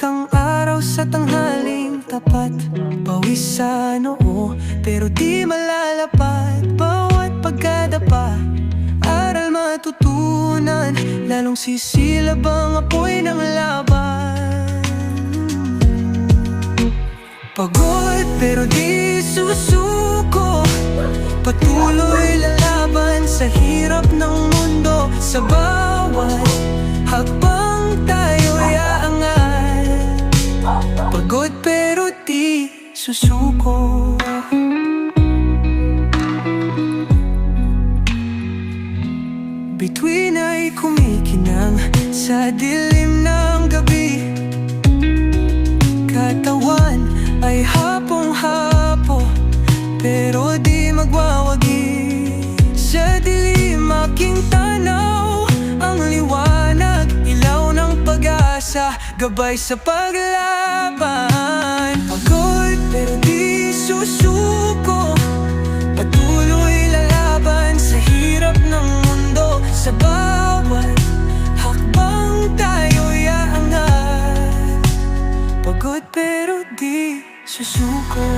ang araw sa tanghaling tapat. Pawis sa noo, pero di malalapat. Bawat pagkadapa, aral matutunan. Lalong sisilab ang apoy ng laban. Pagod pero di susuko, patuloy lalaban sa hirap ng mundo. Sa bawat hakbang tayo'y aangat. Pagod pero di susuko. Bituin ay kumikinang sa dilim ng gabi. Katawan ay hapong-hapo, pero di magwawagi. Sa dilim aking tanaw, ang liwanag, ilaw ng pag-asa, gabay sa paglaban. Pagod pero di susuko, patuloy lalaban sa hirap ng mundo. Sa bawat hakbang tayo'y aangat. Pagod pero di susuko.